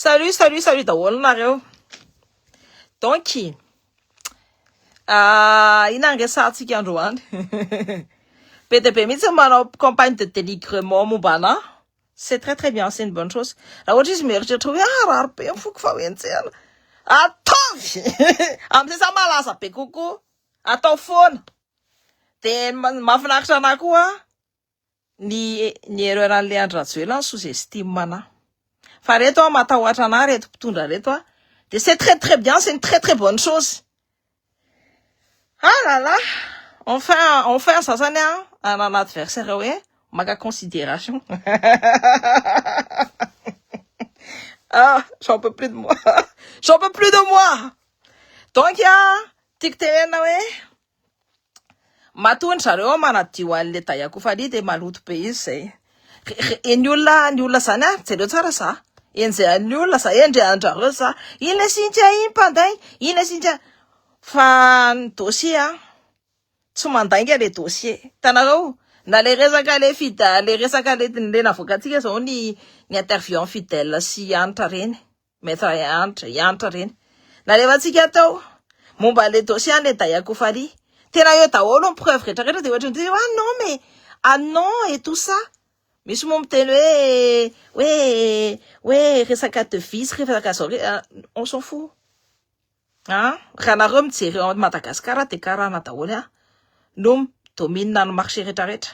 Salut daholo nareo. Donc inangesantsika androany. Be de be mihitsy manao campagne de dénigrement mombana. C'est très bien, c'est une bonne chose. Raha ohatra izy mieritreritra hoe rary be ny foko fa hoentsehana. Ataovy. Amizay sa malaza be kokoa. Atao foana. De mahafinaritra anahy koa ny erreuran'le Andry Rajoelina ny sous-estime anahy. Fa reto matahoatra anahy reto mpitondra reto de c'est très bien, c'est une très bonne chose. Ah là là, enfin sasany un adversaire hoe maka considération. Ah, j'en peux plus de moi. J'en peux plus de moi. Donc tiako tenena hoe matony zareo manadio an'le Daïako Fally de maloto be izy zay. Ny olona zany jereo tsara za. Enjay ny olona za, endry andrareo za. Ina sinja iny panday, ina sinja. Fa ny dossier tsy mandainga le dossier. Tanareo na le resaka le fidèle, le resaka le navoakatsika zao ny interview fidèle sy Anitra reny. Maître Anitra reny. Nalevantsika tao momba le dossier le Daïako Fally. Tena eo daholo ny preuve rehetra de ohatra ny non et tout ça. Misy moa miteny hoe resaka devise, resaka zao on s'en fout. Raha nareo mijery ao Madagasikara de karana daholo no domine ny marché rehetrarehetra.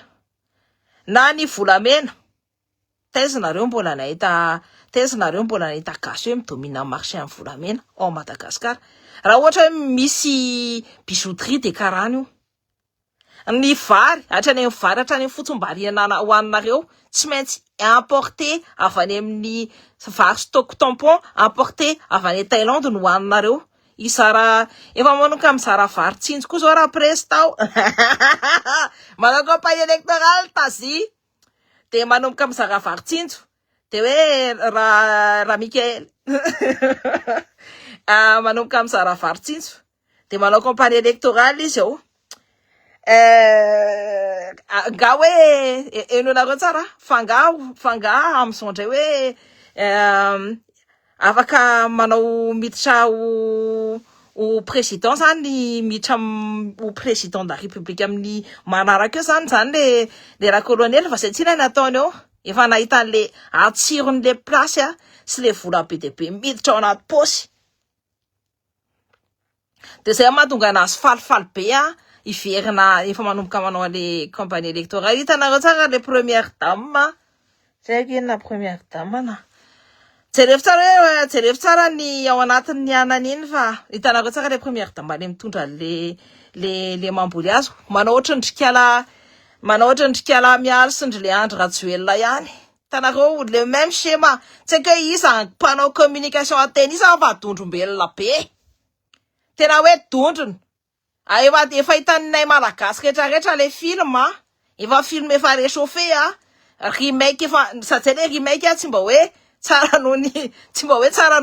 Na ny volamena. Tezinareo mbola nahita gasy hoe midomine ny marché amin'ny volamena ao Madagasikara. Raha ohatra misy bijouterie de karana io. Ny vary, hatrany vary, hatrany fotsim-bariana hoaninareo, tsy maintsy importé avy any amin'ny vary stock tampon, importé avy any Thaïlande no hoaninareo. Izara efa manomboka mizara vary tsinjo koa zao raha prestao. Manao campagne électorale tazy. De manomboka mizara vary tsinjo. De hoe raha Mikael. Manomboka mizara vary tsinjo. De manao campagne électorale izy ao. Nga hoe enonareo tsara fanga amizao ndray hoe afaka manao miditra au président zany, miditra au président de la République amin'ny manaraka eo zany le raha colonel fa zay tsy nataony eo. Efa nahita le atsiron'le place sy le vola be de be miditra ao anaty posy. De zay mahatonga anazy falifaly be iverina efa manomboka manao le campagne électorale. Hitanareo tsara le première dame. Zay inona première dame na. Jereo tsara ny ao anatin'ny ananiny fa hitanareo tsara le première dame le mitondra le mamboly azo. Manao ohatrandrikala miaro sindry le Andry Rajoelina ihany. Hitanareo le même schéma. Tsy que isa mpanao communication antenne isa fa dondrombelona be. Tena hoe dondrona. Efa hitanay malagasy rehetrarehetra le film efa film efa réchauffé remake efa sady le remake tsy mba hoe tsara noho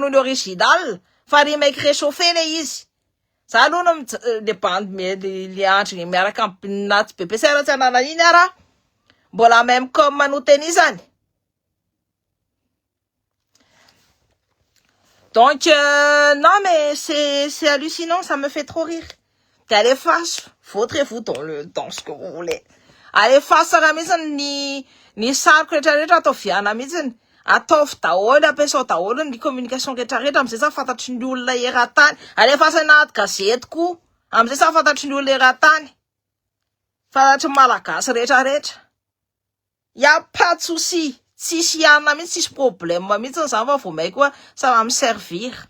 ny original fa remake réchauffé le izy. Za aloha le bande le Andry miaraka amin'ny naty bebe tsy anana iny mbola même comme manoteny izany. Donc non mais c'est hallucinant, ça me fait trop rire. Allez face, vautrez-vous dans ce que vous voulez. Allez face raha mihitsy ny sariko rehetrarehetra atao viana mihitsy. Ataovy daholo, ampiasao daholo ny communication rehetrarehetra amizay sa fantatry ny olona eran-tany. Allez face anaty gazety koa, amizay sa fantatry ny olona eran-tany. Fantatry malagasy rehetrarehetra. Y'a pas de souci. Tsisy iana mihitsy, tsisy problème mihitsy zany fa vao may koa ça va me servir.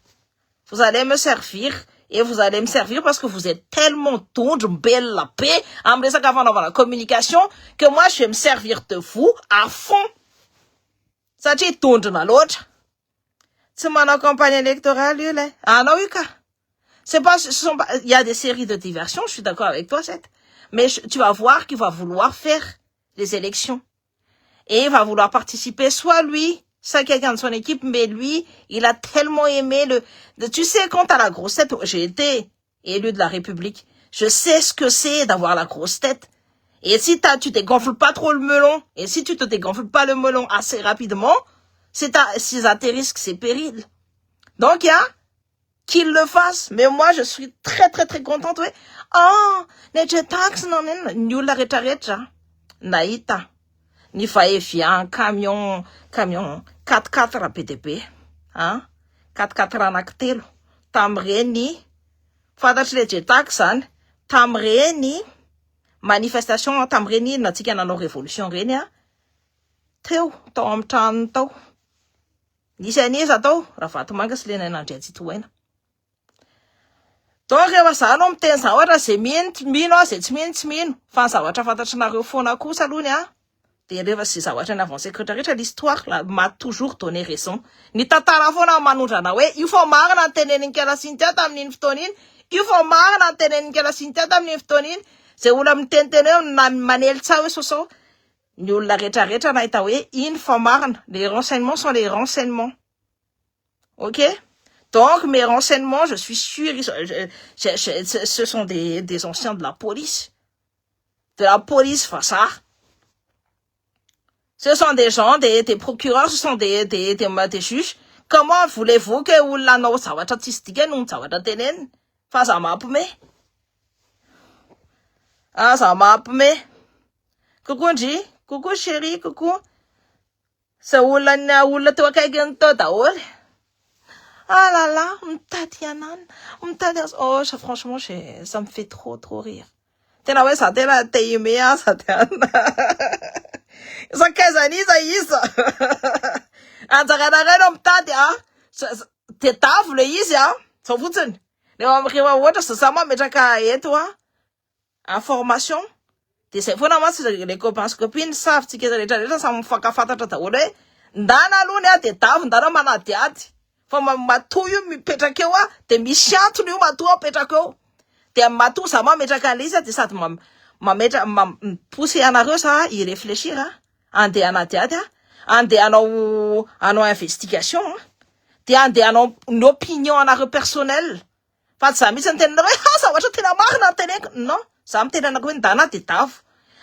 Vous allez me servir. Et vous allez me servir parce que vous êtes tellement tondre, belle la paix, en me laissant avant la communication, que moi je vais me servir de vous à fond. Ça dit tondre dans l'autre. C'est mon campagne électorale, là. Ah non, oui, c'est pas, il y a des séries de diversions, je suis d'accord avec toi, Seth. Mais tu vas voir qu'il va vouloir faire les élections. Et il va vouloir participer, soit lui, ça quelqu'un de son équipe, mais lui, il a tellement aimé tu sais, quand t'as la grosse tête, j'ai été élu de la République, je sais ce que c'est d'avoir la grosse tête. Et si tu dégonfles pas trop le melon, et si tu te dégonfles pas le melon assez rapidement, c'est à tes risques, c'est périls. Donc, il y a qu'il le fasse. Mais moi, je suis très, très, très contente, ouais. Ah, n'est-ce taxe, non, nous la retraite, naïta. Ni faille fiant, camion, 4x4 à PTP, hein, 4x4 à Nactel, tamreni, fadatry le taxe, tamreni, manifestation, tamreni, natika nanao révolution reny, teo, tao am trano tao. Nisy aniza tao, raha vato manga sy lena nandray tsy toaina. Donc, rehefa za anao miteny zavatra, zay mino, zay tsy mino, fa ny zavatra fantatrinareo foana kosa alohany, de rehefa sy zavatra ny avancé rehetra l'histoire, m'a toujours donné raison. Ny tantara foana manondrana hoe, io fo marina ny tenenin'ny Kela Cynthia tamin'iny fotoana iny, io fo marina ny tenenin'ny Kela Cynthia tamin'iny fotoana iny, zay olona miteniteny hoe manely tsao hoe sosao, ny olona rehetra nahita hoe, iny fo marina, les renseignements sont les renseignements. Ok? Donc, mes renseignements, je suis sûr, ce sont des anciens de la police. De la police, enfin ça. Ce sont des gens, des procureurs, ce sont des juges. Comment voulez-vous que vous l'anneau, ça va être artistique, non, ça va être tenen? Enfin, ça m'a poumé. Ah, ça m'a poumé. Coucou, Nji. Coucou, chérie, coucou. Ça ou la toi quelqu'un d'autre, ah là là, oh, ça, franchement, ça me fait trop rire. Tena ouais, ça tena teimea, ça tena. Ça kaizaniza isa. Anjaranareno mitady te tavo le izy sa fotsiny. Rehefa ohatra sasama metraka eto information. De zay foana mantsy les copains copines savitsika rehetra samy mifankafantatra daholo hoe ndana aloha de tavo ndana manadiady. Fa matoa io mipetraka eo de misy antony io matoa mipetraka eo. De matoa za mametraka an'izy de sady pousse anareo sa y réfléchir andeha anadiady andeha anao investigation de andeha anao l'opinion anareo personnel. Fa za misy ny tenanareo hoe zavatra tena marina teneko. Non, za mitenanako hoe ndana de tavo.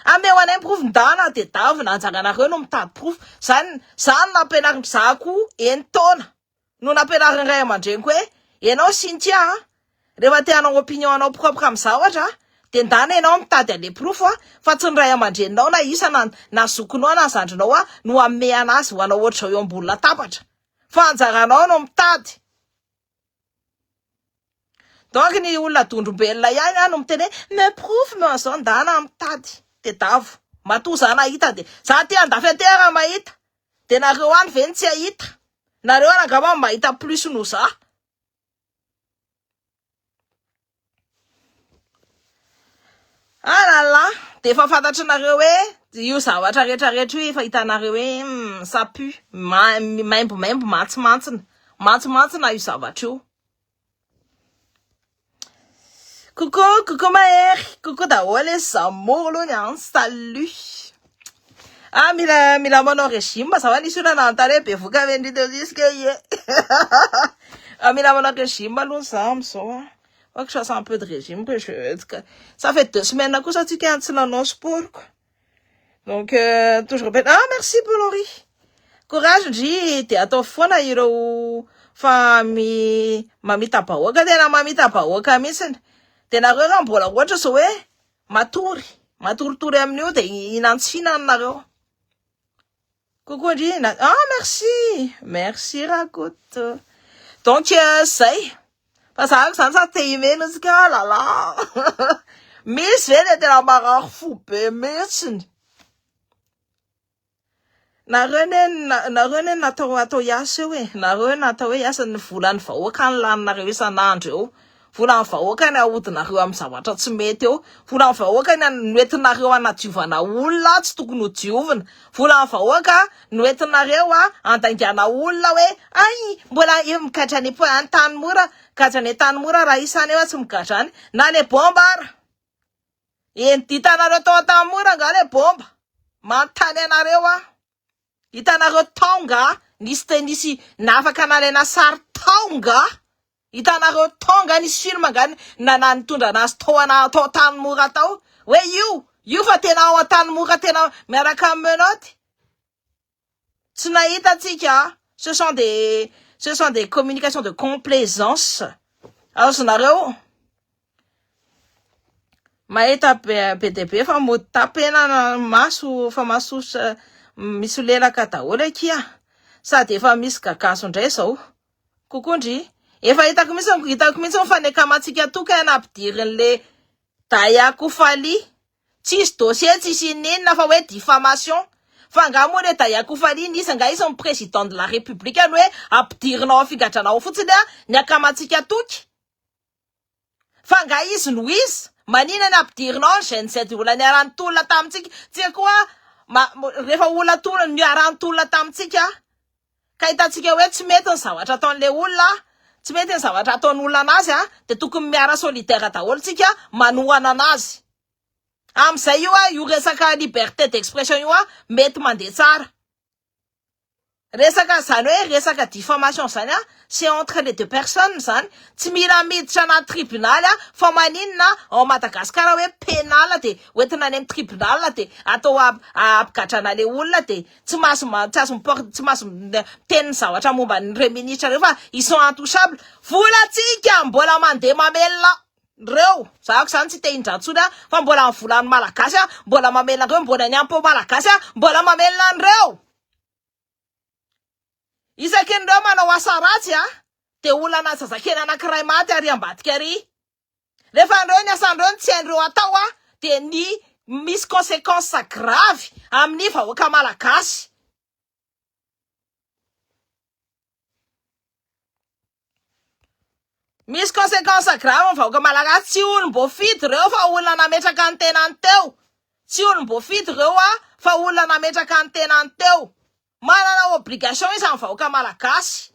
Ameo anay proof ndana de tavo nanjaranareo no mitady proof. Zany nampianarin za koa entona. No nampianarin ray aman-dreniko hoe ianao Cynthia rehefa te hanao opinion anao propre am'zao ohatra de ndana ianao mitady ale proof fa tsy ny ray aman-dreninao na isa na zokonao na zandrinao no amme anazy ho anao ohatr'izao eo ambony latabatra fa anjaranao no mitady. Donc ny olona dondrombelona ihany no miteny me proof me azao ndana mitady de tavo matoa za nahita de za ty andafetera mahita de nareo any veny tsy ahita. Nareo angamba mahita plus no za. Ah là là, de efa fantatrinareo hoe io zavatra rehetra io efa hitanareo hoe ça pue, maimbo mantsi-mantsina io zavatra io. Coucou Maher, coucou daholo les amours aloha salut. Ah, mila manao régime, ça va nisy olona nanontany hoe bevoka vendrite jusque ye. Ah, mila manao régime aloha za am'zao faut que je fasse un peu de régime que ça fait 2 semaines que ça tika tsy nanao sport quoi. Donc toujours répète. Ah, merci Bolori. Courage Nji, de atao foana ireo fa mamita bahoaka tena mamita bahoaka mihitsiny. De nareo raha mbola ohatra zao hoe matoritory amin'io de inantsina nareo. Coucou Nji. Ah, merci rakoto. Donc zay. Fa za zany sa te imeno tsika lala. Misy vele tena marary fo be mihitsiny. Nareo ne natao iasa eo nareo natao hoe iasa ny volan'ny vahoaka ny laninareo isan'andro eo. Volan'ny vahoaka ny ahodinareo amin'ny zavatra tsy mety eo. Volan'ny vahoaka ny noentinareo anadiovana olona tsy tokony ho diovina. Volan'ny vahoaka noentinareo andaingana olona hoe ay mbola mikatra ny tany mora. Gadra ny tany mora raha isany eo tsy migadrany na le bomba ara. Hitanareo tao tany mora nga le bomba. Mantany anareo hitanareo tonga nisy nafaka nalena sary tonga. Hitanareo tonga nisy film ngany na nitondra anazy tao tany mora tao. Hoe io fa tena ao tany mora tena miaraka amin'ny menoty. Tsy nahita tsika Ce sont des communications de complaisance. Alors, nareo. Mahita PDP fa mo tapena maso fa masosa misy lelaka daholo akia. Sady efa misy gagaso ndray zao. Kokondry. Efa hitako mihitsy mifanekamatsika toka anampidirin'le Daya Koufali. Tsisy dossier, tsisy inina fa hoe diffamation. Fa nga moa le Daya Koufali nisy nga isy président de la République any hoe ampidirinao figatranao fotsiny ny akamatsika toky. Fa nga izy no izy manina ny ampidirinao ny G7 olany arantolona tamitsika. Tsika koa rehefa olona tolona ny arantolona tamitsika. Ka hitatsika hoe tsy mety ny zavatra ataon'le olona, tsy mety ny zavatra ataon'olona anazy de tokony miara solidaire daholo tsika manohana anazy. Amizay io resaka liberté d'expression io mety mandeha tsara. Resaka zany hoe resaka diffamation zany c'est entre les deux personnes zany. Tsy mila miditra anaty tribunal fa maninona ao Madagasikara hoe pénal de hoentina any amin'ny tribunal de atao apigadrana le olona de tsy maso teny zavatra momba ny re ministre reo fa ils sont intouchables. Volatsika mbola mandeha mamelona reo. Zako zany tsy te hindratsony fa mbola ny volany malagasy mbola mamelona reo, mbola ny ampo malagasy mbola mamelona an'ireo. Isakin'ireo manao asa ratsy de olana zazakely anankiray maty ary ambadika ary. Rehefa andreo ny asandreo tsy haindreo atao de ny misy conséquences grave amin'ny vahoaka malagasy. Misy conséquences grave amin'ny vahoaka malagasy. Tsy olom-boafidy reo fa olona nametraka ny tenany teo. Tsy olom-boafidy reo fa olona nametraka ny tenany teo. Manana obligation izy amin'ny vahoaka malagasy.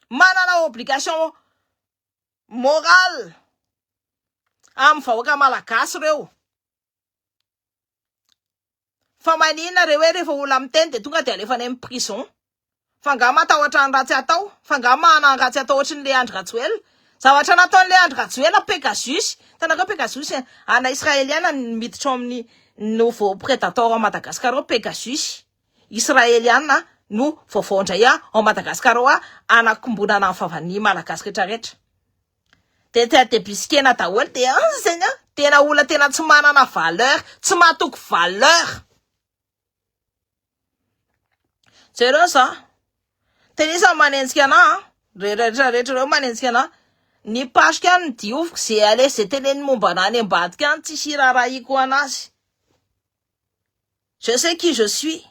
Manana obligation morale amin'ny vahoaka malagasy reo. Fa manina reo hoe rehefa olona miteny de tonga de alefany amin'ny prison. Fa nga matahotra ny ratsy atao. Fa nga mana ny ratsy atao ohatry ny Andry Rajoelina. Zavatra nataon'le Andry Rajoelina Pegasus. Tanaka Pegasus ana israeliana miditra amin'ny nouveau prédateur à Madagascar Pegasus. Israeliana no vovondray ao Madagascar anakombonana ny favany malagasy rehetrarehetra. De bisikena daholo de zany tena olona tena tsy manana valeur, tsy matoko valeur. Zero sa tenisa manenjika ana rehetrarehetra reo manenjika ana ny pasika ny dioviko zay ale zay teneny momba anany ambadika any tsisy rarahiko anazy. Je sais qui je suis.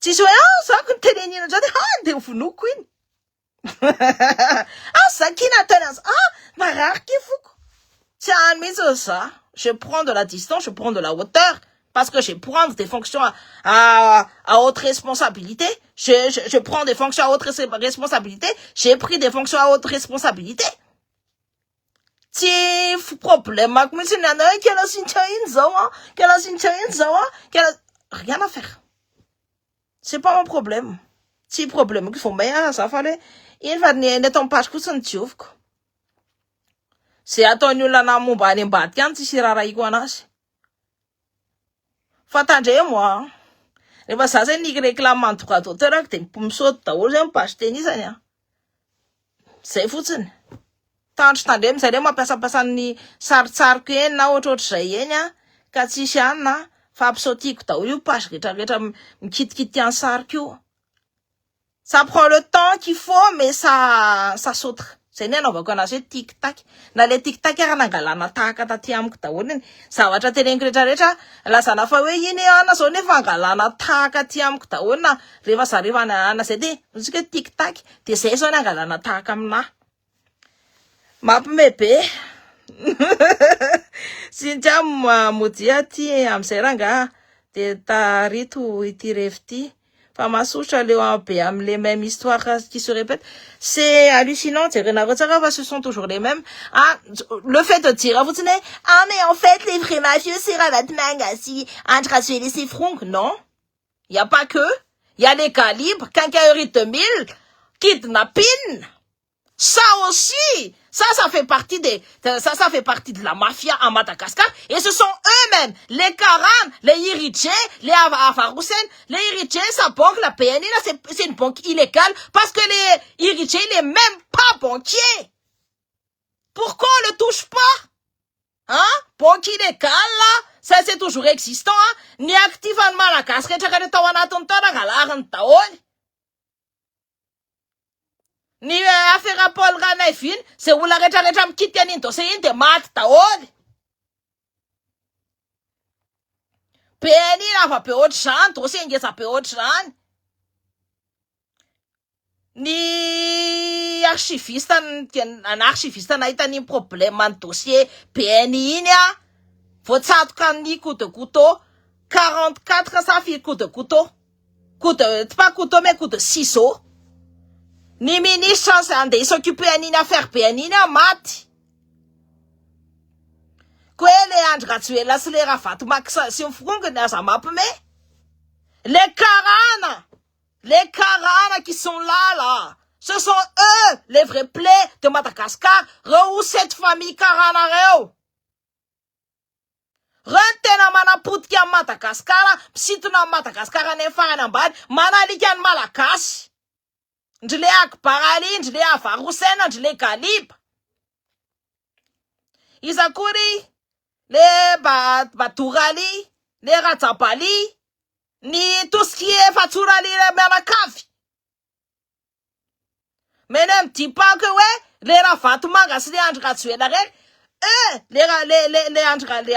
Tsisy hoe zako ny tenenina zao de vonoko iny. Zakina tena mararky foko. C'est un mitsy ça. Je prends de la distance, je prends de la hauteur parce que je prends des fonctions à haute responsabilité. Je prends des fonctions à haute responsabilité. J'ai pris des fonctions à haute responsabilité. Ti problème ak mitsy nanay kela sinchain zao rien à faire. C'est pas mon problème. Ti problème qu'il faut mais ça fallait il va ne tombe pas que ça ne tiovko. C'est ataon'ny olona momba any ambadika any tsisy rarahiko anazy. Fatandre moi. Rehefa za zay ny réclame en droit d'auteur de misaoty daholo zay page tenisany zay fotsiny. Tandremy zay mampiasapasa ny saritsariko eny na ohatrohatr'izay eny ka tsisy anina fa ampisaotiko daholo io page rehetrarehetra mikitikity any sariko io. Ça prend le temps qu'il faut mais ça saute. Zay ny anaovako anazy hoe tic-tac. Na le tic-tac nangalana tahaka taty amiko daholo iny. Zavatra teneniko rehetrarehetra lazana fa hoe iny ana zao nefa angalana tahaka aty amiko daholo na rehefa zareva ana zay de misy hoe tic-tac de zay zao ny angalana tahaka amina. Mampimebe. Sintia modia ty amizay ranga de tarito ity revity. Fa masotra leo be am les mêmes histoires qui se répètent. C'est hallucinant, ce sont toujours les mêmes. Le fait de dire, vous tenez, mais en fait, les vrais mafieux, c'est Ravat Mangasi, Andry Rajoelina, c'est Franck. Non. Il y a pas que. Il y a les calibres, Quincaillerie 2000, kidnapping, Ça aussi, ça fait partie ça fait partie de la mafia à Madagascar. Et ce sont eux-mêmes, les Karan, les Iritiens, les Avaroussen, les Iritiens, sa banque, la PNI, là, c'est une banque illégale parce que les Iritiens, il est même pas banquier. Pourquoi on le touche pas? Hein? Banque illégale, là, ça c'est toujours existant, hein? Ni actif en Madagascar, ni affaire Paul Ranaifin, c'est où la retraite me quitte Yaninto, c'est une de mat taon. PNI la va pe autre chant, aussi une ça pe autre chant. Ni archiviste, un archiviste n'a pas de problème en dossier PNI, nia. Faut ça quand ni coup de couteau, 44 ça fait coup de couteau. Pas couteau mais coup de ciseau. Ni ministre s'en s'occuper d'une affaire PNI na mat. Kwele andratsuela là c'est les rafat max si on fougon que na ça map mais les Karana qui sont là ce sont eux les vrais plaies de Madagascar re cette famille Karana reo rentena mana put ki Madagascar si tu na Madagascar ne fa na bad mana likan malakas ndile ak parali ndile afarousen ndile kalib Isakuri les Batourali, les Ratapali, ni tout ce qui est Faturali, les Merakafi. Mais un petit peu que ouais, les Rafatumangas, les Andratuel, les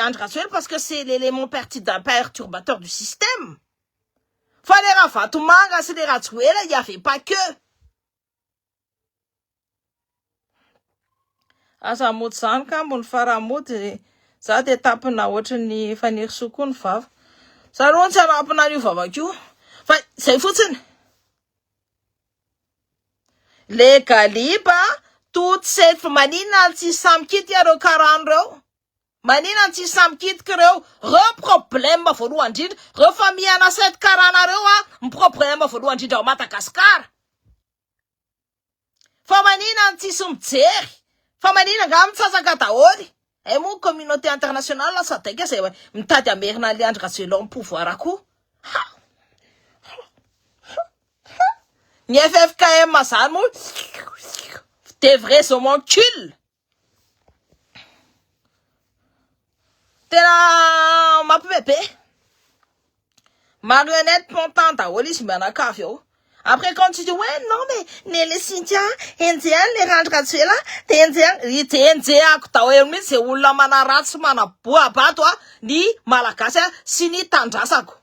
Andratuel, parce que c'est l'élément perturbateur du système. Faut les Rafatumangas, les Ratuel, il n'y avait pas que. Asa mout sanka, mon faramout, ça des tapes na ni fanir sukun fav. Ça ron ça na apna ni favaku. Enfin, c'est foutin. Les caliba, toute cette manina anti samkit ya ro karandro. Manina anti samkit kreo, re problème ba fodu antit, re famille na cette karanaro, un problème ba fodu antit au Madagascar. Fa manina anti sumtser. Fa manina gam sa kataori. Et mon communauté internationale, là, ça t'inquiète, c'est, m'tati amerina liandra sur l'homme pouvoir à coup. Ni FFKM, ma salmo. T'es vrai, c'est mon cul. T'es là, ma pépé. Marionnette montante, à Wallis, mais à cafio. Après, quand tu dis, ouais, non, mais, les Cynthia, Indien, les rentrées là, t'es Indien, c'est où la manarats, manapoua, pas toi, ni malakasa, sini tandrasako.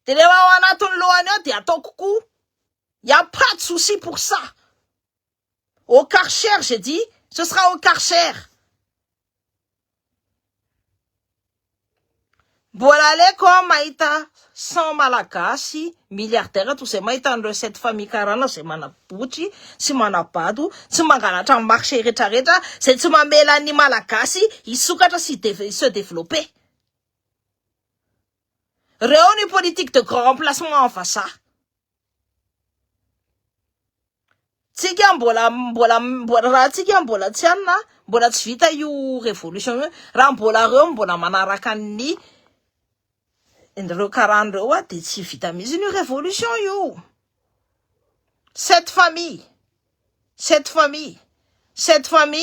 T'es là, on a ton loanio, t'es à ton coucou. Y a pas de souci pour ça. Au Karcher, j'ai dit, ce sera au Karcher. Voilà les comme Maïta, sans malakasi, milliardaire, tout c'est Maïta de cette famille Karana, c'est Manapuchi, c'est Manapadu, c'est Manganata marché retareta, c'est ma Mélanie malakasi, il soukata se développer. Réunion politique de grand remplacement en face. Tigambola, tigambola, tiana, bola tsvita yu révolution, rambola bola manarakani, indro karandro wa de tsvita mise une révolution yu. Cette famille,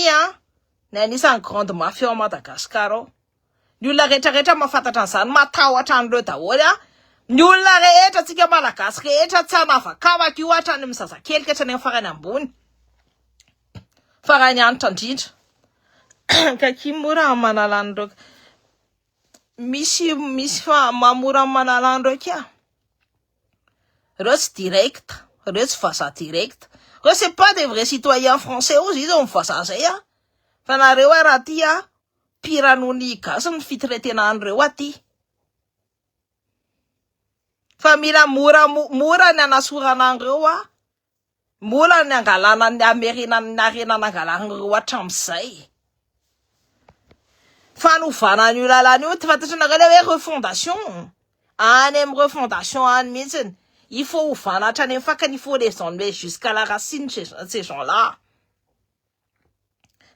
hein, n'est une grande mafia au Madagascar. Nous la retraite ma fatata san ma tawata ndota wala. Nous la retraite tika Madagascar, retraite tsanafa kawa ki wata nimsasa kelke tane farana mbuni. Faranya antandit. Kakimura manalando. Misi fa mamura manalando kia. Reste direct, reste face à direct. C'est pas des vrais citoyens français aussi, ils ont face à ça. Fanarewa ratia. Piranunika, ça me fit traiter dans le wati. Famila mura na sura nangroa. Mura nangalana n'amerina n'arena nangalangroa chamsai. Fanou fana nula la nuit, va te n'agale refondation. Anem refondation an misen. il faut il faut descendre jusqu'à la racine ces gens-là.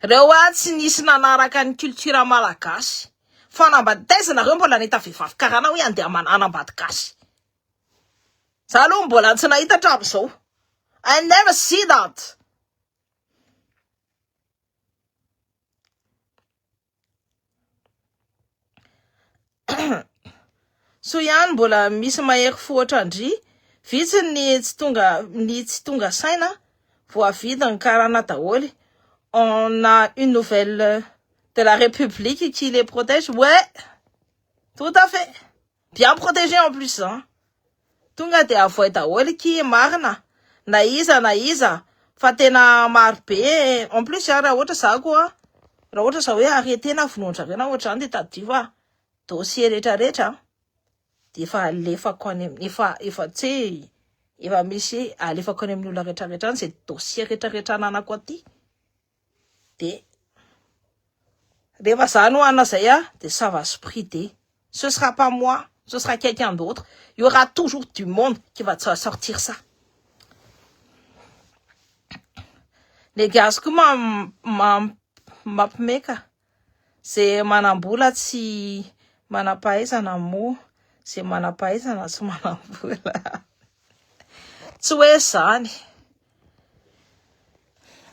Rewatsy nisy nanaraka ny culture malagasy. Fanambadiana reo mbola nahita vehivavy karana hoe andeha manambady gasy. Za aloha mbola tsy nahita hatramin'izao. I never see that. So ihany mbola misy mahery fo ohatrandry, vitsy ny tsy tonga saina, voavida ny karana daholy. On a une nouvelle de la République qui les protège. Ouais, tout à fait. Bien protégé en plus, hein. Tonga de avoid daholy qui marina. Na iza. Fa tena maro be. En plus, raha ohatra za koa, raha ohatra za hoe arrêté na vonondrareo na ohatra zany de tadidio fa dossier rehetrarehetra de efa alefako any efa tsy efa misy alefako any amin'ny olona rehetrarehetra any, zay dossier rehetrarehetra ananako aty. De rehefa za no anazay de ça va se brider. Ce sera pas moi, ce sera quelqu'un d'autre. Il y aura toujours du monde qui va sortir ça. Les gars, ce que mampimeka, c'est manambola tsy manampahaizana mo, c'est manampahaizana tsy manambola. Tsy hoe zany.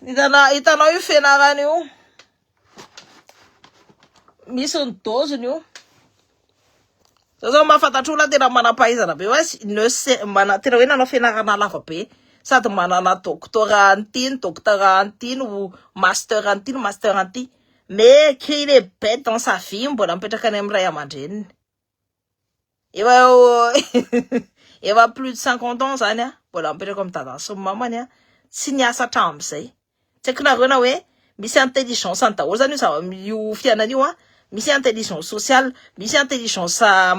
Hitanao io fianarana io. Misy ny doziny io. Zao mahafantatra olona tena manampahaizana be hoe tena hoe nanao fianarana lava be. Sady manana doctorat antiny, doctorat antiny, master antiny, master antiny. Mais qu'il est bête dans sa vie, mbola mipetraka any amin'ny ray aman-dreniny. Efa plus de 50 ans zany mbola mipetraka amin'ny dadany sy mamany tsy niasa hatramin'izay. Tsy haiko nareo na hoe misy intelligence any daholo zany io fianana io misy intelligence sociale, misy intelligence les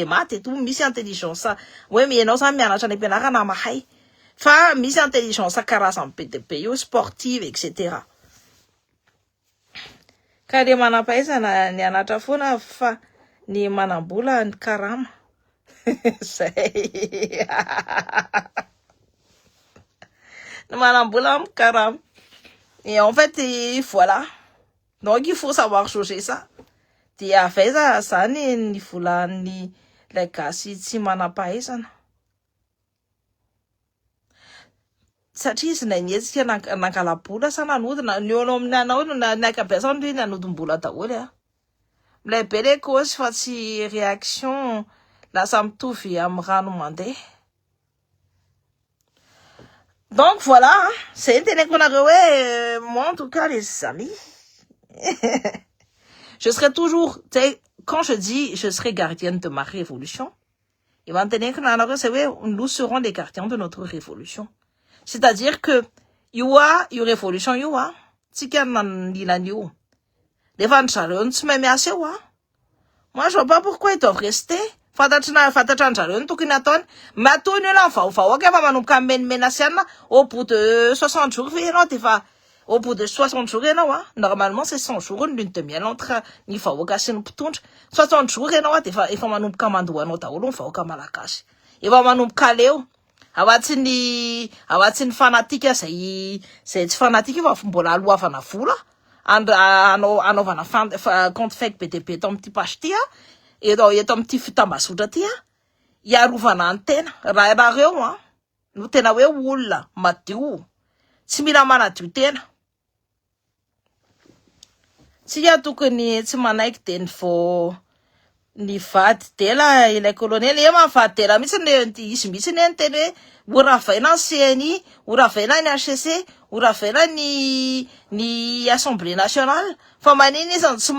maths et tout, misy intelligence hoe mienao zany mianatra any am-pianarana mahay. Fa misy intelligence karazany be de be io, sportive, etc. Ka le manampahaizana nianatra foana fa ny manambola ny karama. Zay. Ny manambola ny karama. Et en fait, voilà. Donc il faut savoir jauger ça. Dia avaiza zany ny volan'ny ilay gasy tsy manampahaizana. Satria izy nainietsika nankalabola sa nanodina ny eo amin'ny anao nakabeazany hoe nanodimbola daholo Milay be le cause fa tsy réaction lasa mitovy amin'ny rano mandeha. Donc voilà, c'est tenez qu'on a ouais, moi en tout cas les amis. Je serai toujours, quand je dis je serai gardienne de ma révolution, et maintenant que nous serons les gardiens de notre révolution. C'est-à-dire que il y aura révolution il y aura les ventes moi je vois pas pourquoi ils doivent rester. Au bout de 60 jours, au bout de 60 jours, normalement c'est 100 jours, lune de miel entre ni fa vocation 60 jours, il faut manum kamando anota olon fa kamalakash. Il va manum kaleo. Awatini fanatique c'est fanatique va mbola loi va na fula. Anaovana compte fake PTP tom petit pastia eto petit fitambasodra ty iarovana antena raha reo no tena hoe olona madio tsy mila manadio tena tsy tokony tsy manaiky de ny vady dela ilay colonel mavady dela mihitsy izy mihitsy ny teny hoe oravaina ny CNI, oravaina ny HCC, oravaina ny Assemblée nationale. Fa maniny izy tsy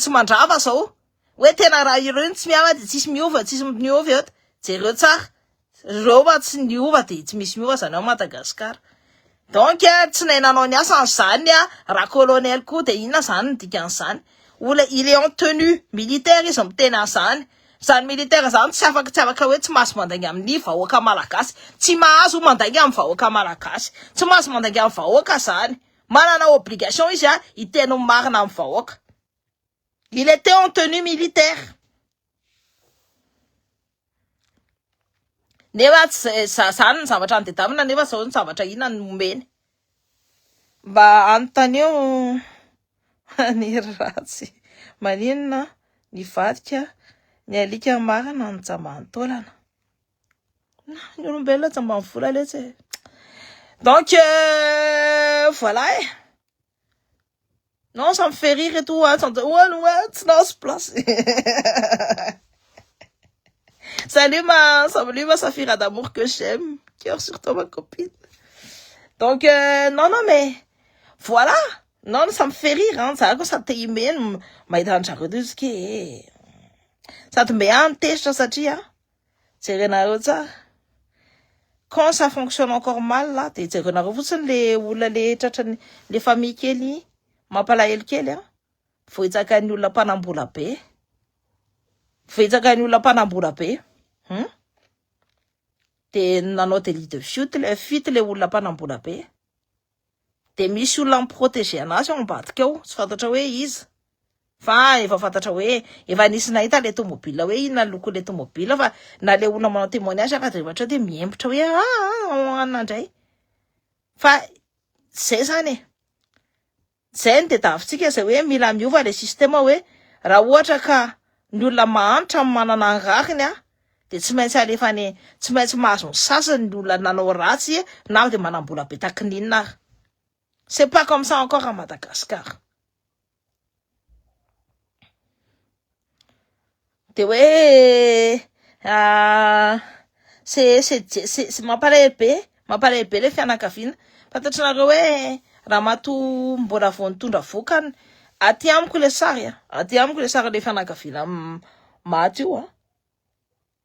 mandrava zao hoe tena raha ireo tsy miava de tsisy miova eto jereo tsara reo tsy niova de tsy misy miova zany ao Madagasikara. Donc tsy nainanao ny asa zany raha colonel koa de inona zany dikan'izany il est en tenue militaire izy mitena zany militaire zany tsy afaka hoe tsy mahazo mandainga amin'ny vahoaka malagasy, tsy mahazo mandainga amin'ny vahoaka malagasy, tsy mahazo mandainga amin'ny vahoaka zany, manana obligation izy iteno marina amin'ny vahoaka. Il était en tenue militaire. nefa zany ny zavatra any dedamina nefa zao ny zavatra ina ny omeny mba anontanieo ny ratsy maninona ny vadika ny alika marina ny jamantolana ny olombelona jambany vola letsy donc voilà non ça me fait rire et tout hein, ouais non c'est place salut ma Safira d'amour que j'aime cœur sur toi ma copine donc non mais voilà non ça me fait rire hein ça ça te imeno mahita andrareo que ça te met en tête satria jerenareo tsara quand ça fonctionne encore mal là de jerenareo fotsiny le olona le tratrany le famille kely mampalahelo kely hein faut itsakan'ny olona mpanambola be faut itsakan'ny olona mpanambola be de nanao de lit de fuite le olona mpanambola be de misy olona miprotéger anazy ao ambadika ao tsy fantatra hoe izy fa efa fantatra hoe efa nisy nahita le tomobile hoe inona loko le tomobile fa na le olona manao témoignage afa de vatra de miembotra hoe anandray fa zay zany zay de davitsika zay hoe mila miova le système hoe raha ohatra ka ny olona mahantra manana angariny de tsy maintsy alefany tsy maintsy mahazo ny sasany ny olona nanao ratsy na de manambola be takininina c'est pas comme ça encore à Madagascar de hoe c'est mampalahelo be le fianakaviana fantatranareo hoe Ramatoa mbola vao nitondra vokany aty amiko le sary le fianakaviana maty io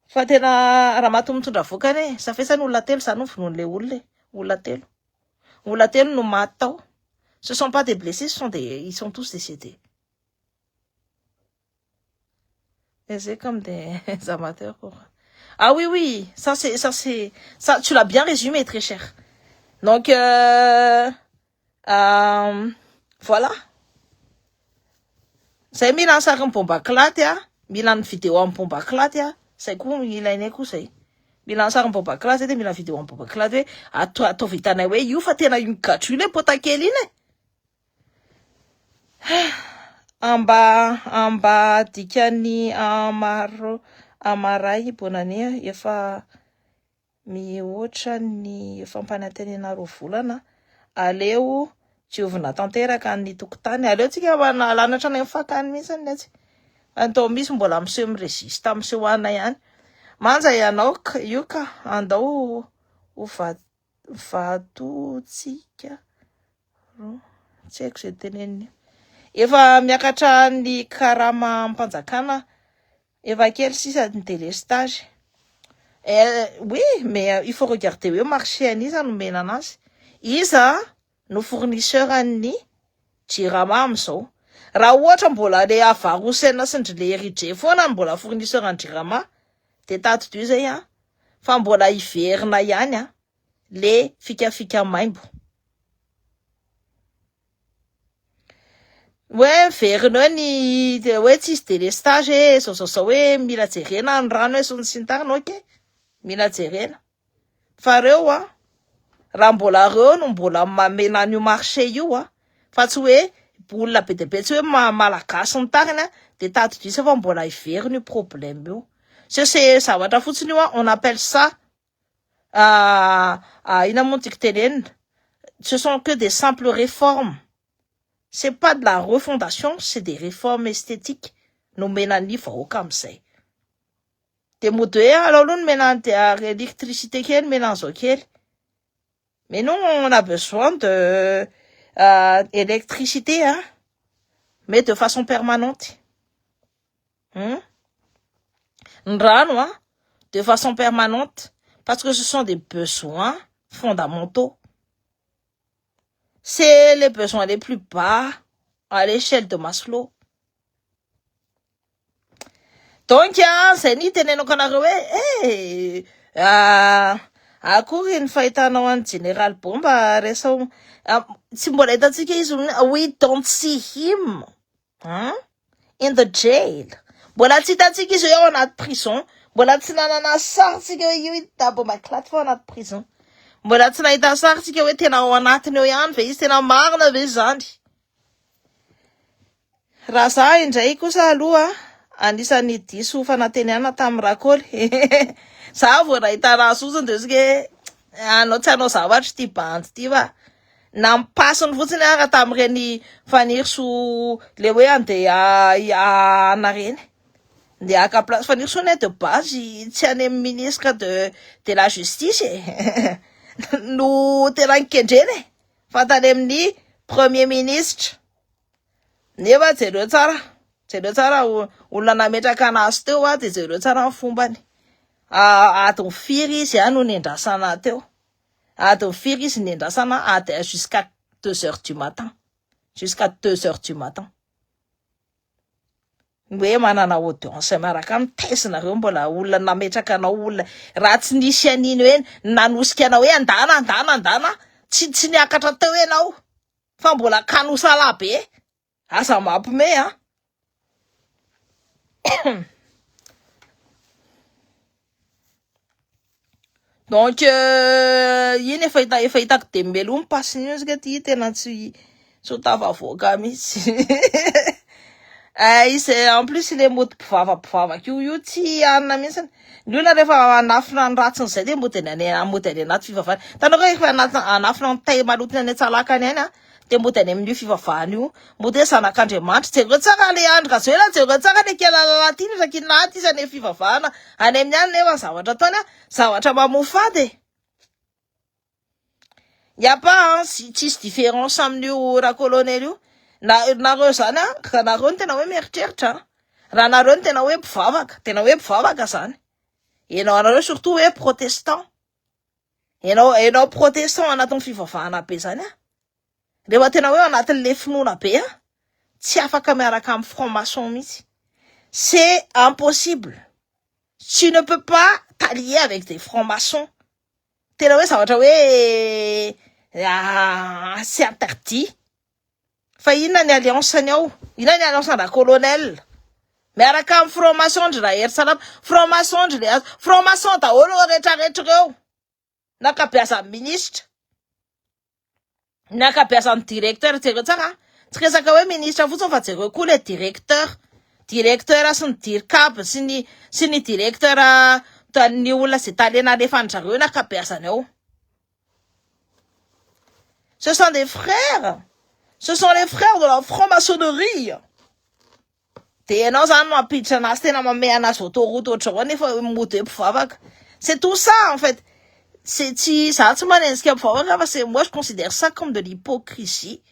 fa tena Ramatoa mitondra vokany safesany olona telo zany no vonon'le olona telo no maty tao ce sont pas des blessés ils sont tous décédés et c'est comme des amateurs quoi. Ah oui ça tu l'as bien résumé très cher donc voilà zay mila sary ny bomba klaty mila ny vidéo amin'ny bomba klaty zay koa ilainay koa zay mila sary ny bomba klaty de mila vidéo amin'ny bomba klaty hoe atao vitanay hoe io fa tena io gadru le potakely iny amba dikany amaray bonane efa mihoatra ny fampanantenana roa volana aleo jiovina tanteraka ny tokotany aleo tsika lanatra ny fakany mihitsy netsy antao misy mbola miseho miresista miseho ana ihany manja ianao io ka andao ho vatotsika tsy haiko zay teneniny efa miakatra ny karama mpanjakana efa kely sisa ny délestage oui mais il faut regarder hoe marché an'iza no mena anazy iza no fournisseur an'ny jirama amizao raha ohatra mbola le avarosena sy ndry le ridge foana mbola fournisseur an jirama de tato zay fa mbola iverina ihany le fikafika maimbo hoe verina ny hoe tsisy délestage zao hoe mila jerena ny rano sy ny sintarina ok mila jerena fa reo raha mbola reo no mbola mamena an'io marché io fa tsy hoe olona be de be tsy hoe malagasy ny tarina de tato fa mbola iverina io problème io c'est zavatra fotsiny io on appelle ça ina moa tiky tenenina ce sont que des simples réformes c'est pas de la refondation c'est des réformes esthétiques no mena ny vahoaka amizay de mody hoe alors aloha no mena électricité kely mena an'izao kely mais nous on a besoin de électricité mais de façon permanente rano de façon permanente parce que ce sont des besoins fondamentaux c'est les besoins les plus bas à l'échelle de Maslow donc zay ny tenenako anareo hoe akory ny fahitanao any General Bomba resao tsy mbola hitantsika izy we don't see him in the jail mbola tsy hitantsika izy ao anaty prison Mbola tsy nanana sary tsika hoe io hitabo maklaty fa anaty prison. Mbola tsy nahita sary tsika hoe tena ao anatiny eo ihany ve izy tena marina ve zany. Raha za indray kosa aloha anisany diso fananteniana tamin'ny rakoly. Za vao nahita raha sosiny de sike anao tsy anao zavatra ty bandy ty va. Nampasiny fotsiny ara tamin'ireny fanirso le hoe andeha ana reny. De aka place fanirso de base tsy any amin'ny ministre de la justice no tena nikendreny fa tany amin'ny premier ministre. Nefa jereo tsara olona nametraka anazy teo de jereo tsara ny fombany. Adiny firy izy no nendrasana teo. Adiny firy izy nendrasana jusqu'à 2h du matin. Jusqu'à 2h du matin. Hoe manana audience miaraka amin'ny taisinareo mbola olona nametraka anao olona raha tsy nisy aniny hoe nanosika anao hoe andana tsy niakatra teo ianao fa mbola kanosala be. Asa mampime Donc iny efa hitako de melomy passiny io sika ty tena tsy tafavoaka mihitsy. Izy en plus le mody mpivavaka io tsy anina mihitsy. Ny olona rehefa anafina ny ratsiny zay de mody any anaty fivavahana. Tanao hoe rehefa anafina ny tay malotiny any Antsalakany any de mody any amin'io fivavahana io. Mody hoe zanak'Andriamanitra jereo tsaka le andro gazoela jereo tsaka le kialalala ty resaky naty izy any fivavahana any amin'ny any nefa zavatra ataony zavatra mamofady. Y a pas tsisy différence amin'io raha colonel io. Nareo zany raha nareo ny tena hoe mieritreritra raha nareo ny tena hoe mpivavaka zany. Enao anareo surtout hoe protestant. Enao protestant anatin'ny fivavahana be zany rehefa tena hoe anatin'le finoana be tsy afaka miaraka amin'ny franc-maçon mihitsy. C'est impossible. Tu ne peux pas t'allier avec des francs-maçons. Tena hoe zavatra hoe c'est interdit. Fa inona ny alliance-ny ao? Inona ny alliance na colonel? Miaraka amin'ny franc-maçon ndry raha hery salama. Franc-maçon ndry le azo. Franc-maçon daholo rehetrarehetra reo. Nakabeazan'ny ministre. Nakabeazan'ny directeur jereo tsaka. Tsy resaka hoe ministre fotsiny fa jereo koa le directeur. Directeur sy ny dircab sy ny directeur ny olona zay talena alefan'zareo nakabeazany ao. Ce sont des frères. Ce sont les frères de la franc-maçonnerie. De enao zany mampiditra anazy tena mame anazy autoroute ohatrao nefa mody mpivavaka. C'est tout ça en fait. C'est ça tsy manenjika mpivavaka fa c'est moi je considère ça comme de l'hypocrisie.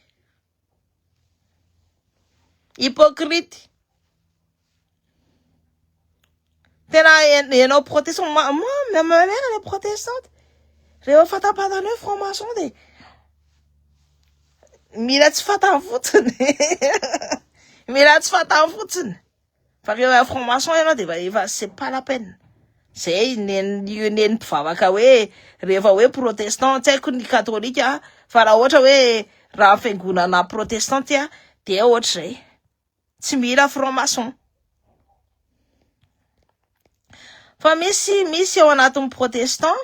Hypocrite. Tena enao protestant moi ma mère elle est protestante. Rehefa fatapatanao hoe franc-maçon de mila tsy fatany fotsiny. Mila tsy fatany fotsiny. Fa rehefa franc-maçon ianao de efa c'est pas la peine. Zay neny mpivavaka hoe rehefa hoe protestant tsy haiko ny katolika fa raha ohatra hoe raha fiangonana protestant de ohatra zay. Tsy mila franc-maçon. Fa misy ao anatin'ny protestant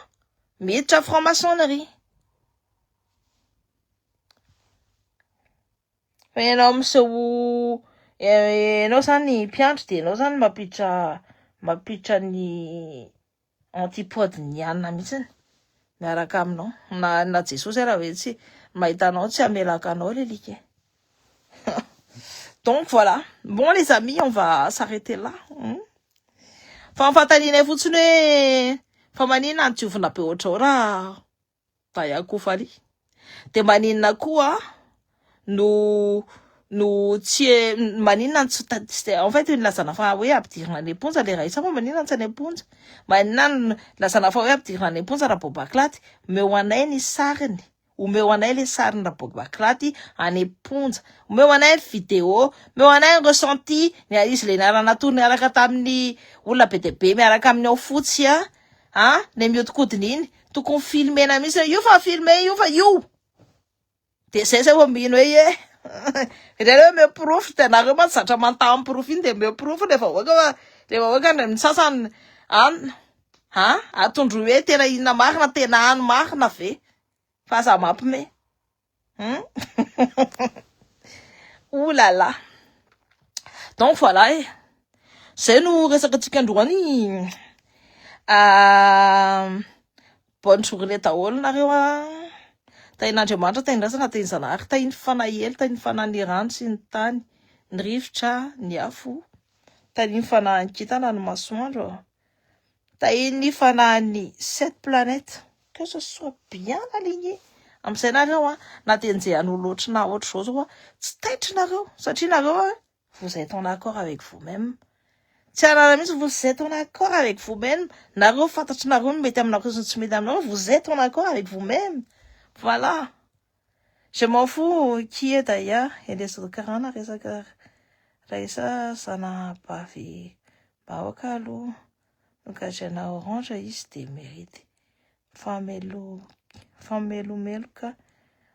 miditra franc-maçonnerie. Fa enao miseho enao zany mpiandry de enao zany mampiditra ny antipodiniana mihitsy miaraka aminao na Jesosy raha hoe tsy mahitanao tsy amelaka anao le like. Donc voilà. Bon les amis, on va s'arrêter là. Fa fantaninay fotsiny hoe fa maninona antsiovina be ohatrao raha Dayakofaly. De maninona koa no tsy maninona en fait nilazana fa hoe ampidirina ny eponja le raisa fa maninona tsy any eponja. Maninona lazana fa hoe ampidirina ny eponja raha Bobaklaty meo anay ny sariny. Omeo anay le sariny raha Bobaklaty any eponja. Omeo anay ny vidéo, omeo anay ny ressenti ny izy le naranatory miaraka tamin'ny olona be de be miaraka amin'ny ao fotsy le miodikodiny iny tokony filmena mihitsy io fa filme io fa io. De zay ho mino hoe rehefa me proof de nareo ma zatra mantamy proof iny de me proof rehefa hoaka ny sasany atondro hoe tena inona marina tena ano marina ve fa za mampime ouh là là. Donc voilà zay no resaka antsika androany bonne journée daholo nareo tain'Andriamanitra tain'drasana tain'Zanahary tainy fanahely tainy fanahny rano sy ny tany ny rivotra ny afo tainy fanahny kitana ny masoandro tainy fanahny 7 planètes que ce soit bien aligné amizay nareo na tenjehany loatra na autre chose tsy taitry nareo satria nareo vous êtes en accord avec vous-même. Tsy anana mihitsy vous êtes en accord avec vous-même. Nareo fantatry nareo mety aminareo sy tsy mety aminareo. Vous êtes en accord avec vous-même. Voilà. Je m'en fous qui est d'ailleurs. Et les autres karana resaka raisa sana bavy baoka aloha nokajana orange izy de mérite. Famelomeloka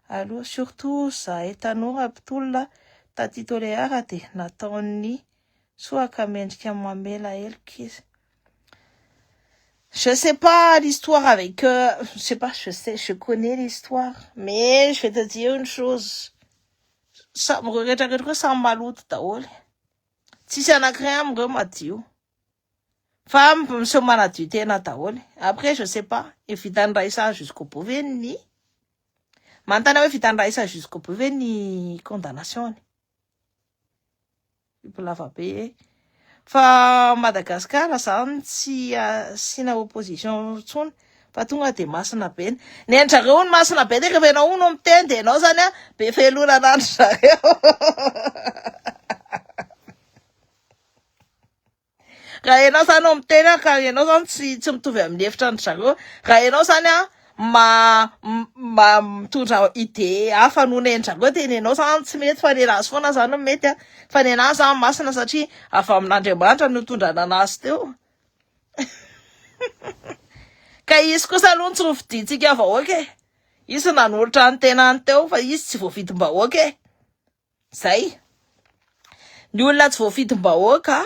aloha surtout za etanora mpitolona taty toléara de nataony soaka mendrika mamela elika izy. Je sais pas l'histoire avec je sais pas, je connais l'histoire, mais je vais te dire une chose. Ça me regrette ça maloto daholo. Tsisy anankiray amreo madio. Fa monsieur manadio tena daholo. Après je sais pas, et vitany raisa jusqu'au bout ve ny mantana hoe vitany raisa jusqu'au bout ve ny condamnation. Lava be fa Madagascar zany tsy sina opposition tsony fa tonga de masina be ny andrareo ny masina be de rehefa ianao no miteny de ianao zany be felonana andro zareo raha ianao zany no miteny ka ianao zany tsy mitovy amin'ny hevitra andro zareo raha ianao zany mitondra idée hafa noho ny andrareo tena ianao zany tsy mety fa ny razy foana zany mety fa ny anazy zany masina satria avy amin'Andriamanitra no tondrana anazy teo ka izy kosa aloha tsy rovidintsika vahoaka izy nanolotra ny tenany teo fa izy tsy voafidim-bahoaka zay ny olona tsy voafidim-bahoaka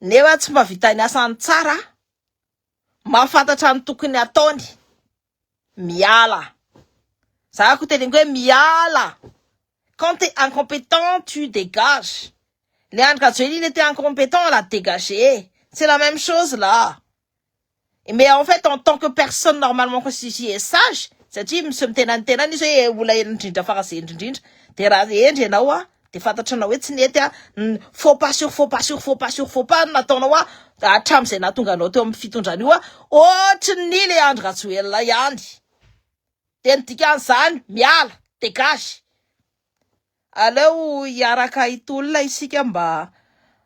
nefa tsy mahavita ny asany tsara mahafantatra ny tokony ataony miala za ko teneniko hoe miala. Quand tu es incompétent, tu dégages. Léandre Kadjoeli, il était incompétent, elle a dégagé. C'est la même chose là. Mais en fait, en tant que personne normalement constituée et sage, c'est-à-dire, monsieur Mtenantena, ni soye oula yendrinda farasi yendrinda, de razi yendrina de fatatana hoe tsy nety faut pas sur faut pas sur faut pas sur faut pas nataonao atramizay natonga anao teo amin'ny fitondrany io ohatry ny Léandre Kadjoeli ihany. De ny dikan'izany miala, dégage. Aleo hiaraka itolona isika mba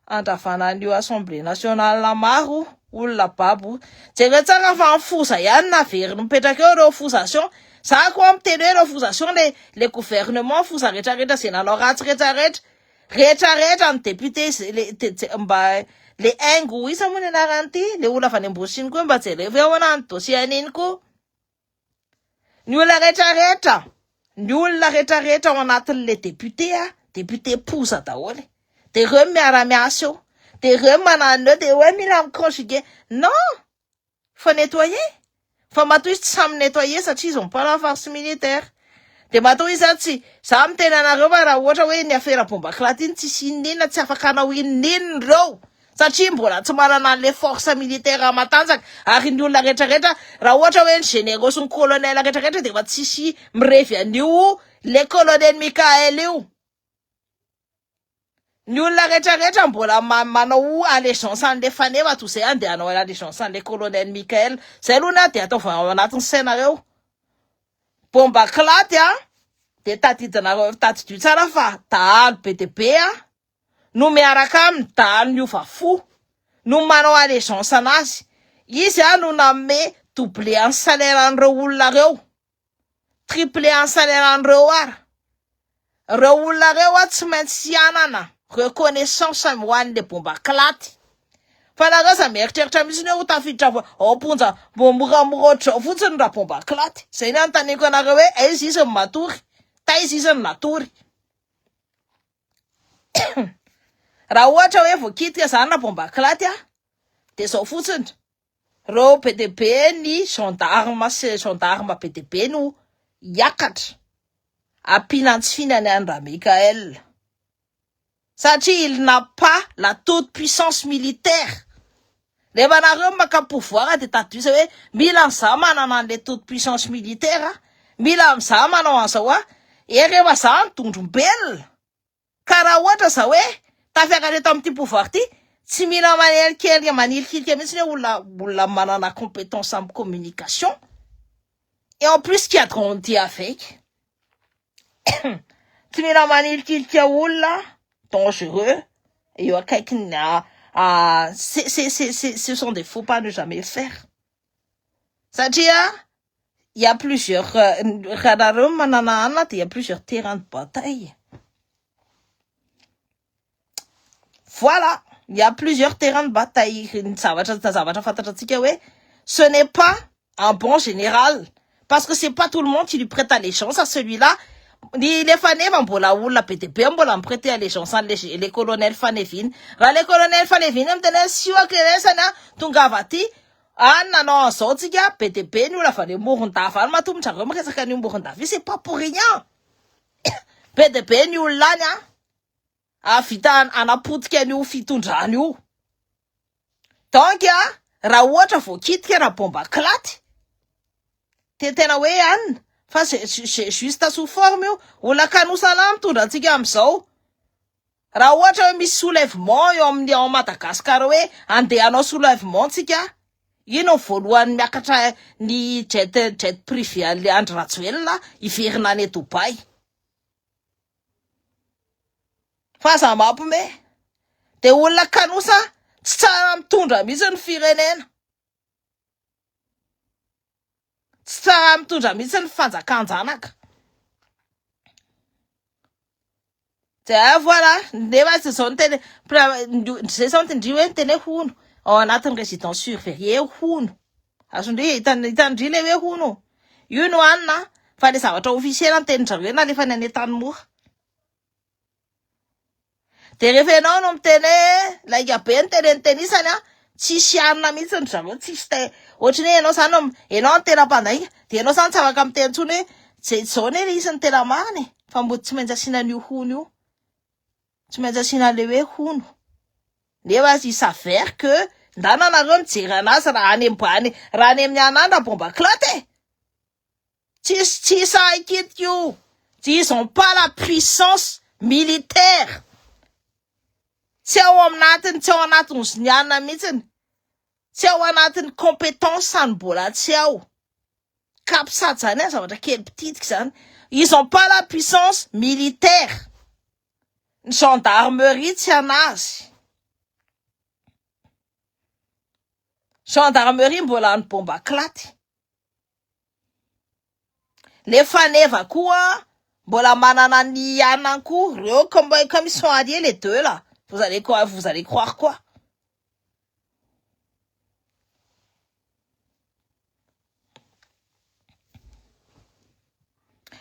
andravana an'io Assemblée nationale maro olona babo. Jereo tsara fa mifoza ihany na very mipetraka eo refusation. Za ko miteny hoe refusation le gouvernement foza rehetrarehetra zay nanao ratsy rehetrarehetra ny député mba le aingo isa moa ny anarany ty le olona avy any ambosiny koa mba jereo eo anany dossier aniny koa. Ny olona rehetrarehetra ao anatin'le député pousa daholo de reo miara-miasa eo de reo manano eo de hoe mila miconjuguer non fa nettoyer fa matoa izy tsy samy nettoyer satria izy ont pas la force militaire de matoa izy tsy za miteny anareo fa raha ohatra hoe ny affaire Bombaclat iny tsisy inona tsy afaka hanao inona reo satria mbola tsy manana an'le force militaire matanjaka ary ny olona rehetrarehetra raha ohatra hoe ny généraux sy ny colonel rehetrarehetra de fa tsisy mirevy an'io le colonel Mikael io. Ny olona rehetrarehetra mbola manao allégeance an'le faneva to zay andeha hanao allégeance an'le colonel Mikael zay aloha de ataova ao anatin'ny sainareo. Bombaclat de tadidio tsara fa dahalo be de be no miaraka aminy dahalo miova fo no manao allégeance anazy izy no nanome doublé en salaire an'ireo olona reo triplé en salaire an'ireo reo olona reo tsy maintsy anana reconnaissance ho an'le Bombaclat fa nareo za mieritreritra mihitsy hoe ho tafiditra ponja moramoratra fotsiny raha Bombaclat zay ny anontaniko anareo hoe izy isany matory taizy isany natory. Raha ohatra hoe voakitika zany na Bombaclat De zao fotsiny. Reo PDP ny gendarme PDP no hiakatra. Ampinantsiny any Andra Mikael. Satria il n'a pas la toute puissance militaire. Rehefa nareo maka pouvoir de tadiso hoe mila amza manana an'le toute puissance militaire, mila amza manao an'zao rehefa za mitondrombelona. Ka raha ohatra za hoe tafiaka eto amin'ity pouvoir ty, tsy mila manilikilika mihitsy hoe olona manana compétence en communication. Et en plus qui a grandi avec. Tsy mila manilikilika olona dangereux. Et eo akaikiny ce sont des faux pas à ne jamais faire. Satria il y a plusieurs radareo manana anna de il y a plusieurs terrains de bataille. Voilà, il y a plusieurs terrains de bataille. Ce n'est pas un bon général. Parce que c'est pas tout le monde qui lui prête allégeance à celui-là. Les fanés mbola oula PTP mbola prêter allégeance les colonels Fanevin. Les colonels Fanevin amtena siwa keresana tungavati. Anna non sotika PTP nous la fane morontafa matum tsago makasaka ni morontafi, c'est pas pour rien. PTP nous lanya. Afitan anapotika ny fitondrany io. Donc raha ohatra vo kitika raha bomba klaty. Tena hoe anina fa c'est juste sous forme io. Olona kanosana mitondra antsika am'zao. Raha ohatra hoe misy soulèvement eo amin'ny ao Madagasikara hoe andeha hanao soulèvement tsika, ino voalohany miakatra ny jet privé an'le Andry Rajoelina iverina any Dubai. Fa za mampime de olona kanosa tsy tsara mitondra mihitsy ny firenena, tsy tsara mitondra mihitsy ny fanjakanjanaka. Voilà, nefa c'est zao tene c'est zao tendry hoe tene hono ao anatin'ny résidence surveillée hono. Azondry hitandry le hoe hono. Io no anina fa le zavatra officiel an-tenin-jareo na lefa ny tany mora. De rehefa enao no miteny laika be ny tenisany tsisy anina mihitsy ny zareo, tsisy ohatriny hoe enao zany enao ny tena mpandaika de enao zany tsy afaka miteny ntsony hoe zao ne le isan'ny tena mariny fa mbo tsy maintsy asina an'io hono io, tsy maintsy asina le hoe hono. Nefa il s'avère que ndana nareo mijery anazy raha any amin'ny anandra bomba klaty. Tsisy aikitika io. Ils ont pas la puissance militaire. Tsy ao anatin'ny ziniana mihitsiny. Tsy ao anatin'ny compétence any mbola tsy ao. Kapisady zany zavatra kely pititika zany. Ils ont pas la puissance militaire. Ny gendarmerie tsy anazy. Gendarmerie mbola ny bomba klaty. Les faneva koa mbola manana ny ananko reo comme ils sont alliés les deux là. Vous allez croire quoi?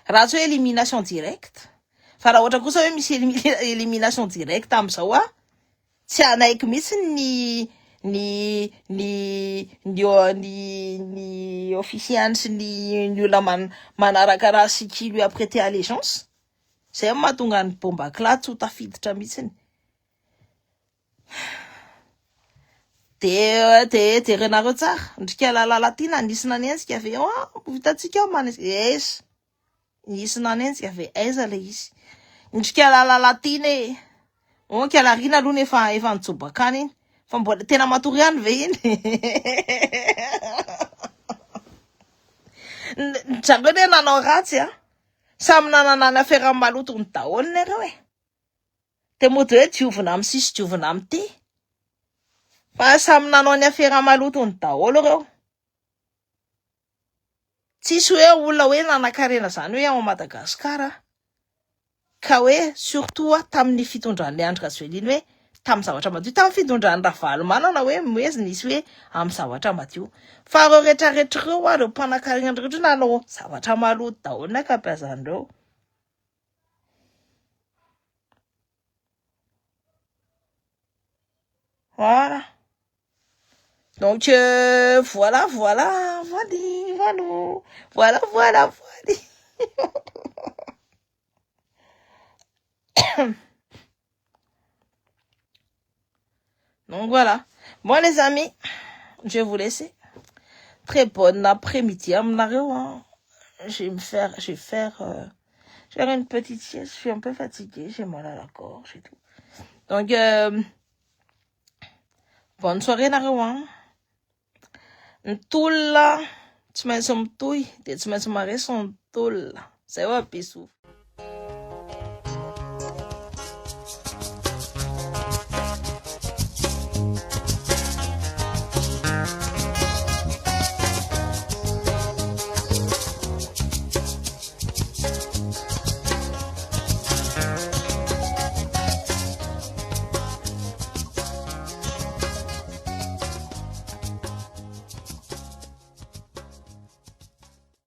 Raha tsy hoe élimination directe. Fa raha ohatra kosa hoe misy élimination directe am'zao tsy anaiky mihitsy ny officiant sy ny olona manaraka raha siky lui apprêter allégeance. Zay mahatonga ny bomba klaty ho tafiditra mihitsy. De renareo tsara ndrika lalalatina nisy nanenjika ave vitatsika yes nisy nanenjika ave aiza le izy ndrika lalalatina onky alarina aloha efa nitsobakany iny fa mbola tena matory ihany ve iny. Zareo ne nanao ratsy samy nananany affaire maloto ny daholo nareo de mody hoe diovina amin'ny sisy diovina amin'ny ty. Fa samy nanao ny affaire maloto ny daholo reo. Tsisy hoe olona hoe nanakarena zany hoe ao Madagasikara ka hoe surtout tamin'ny fitondran'ny Andry Rajoelina hoe tamin'ny zavatra madio, tamin'ny fitondran'ny Ravalomanana hoe moezy nisy hoe amin'ny zavatra madio. Fa reo rehetrarehetra reo reo mpanakarena rehetra nanao zavatra maloto daholo na kapazandreo. Voilà. Donc, voilà. Donc, voilà. Bon, les amis, je vais vous laisser. Très bonne après-midi. Je vais faire une petite sieste. Je suis un peu fatiguée. J'ai mal à la gorge et tout. Donc, bonne soirée, Narawan. Ntula. Tu m'as son toui. Tu m'as son mari son toula. C'est un bisou.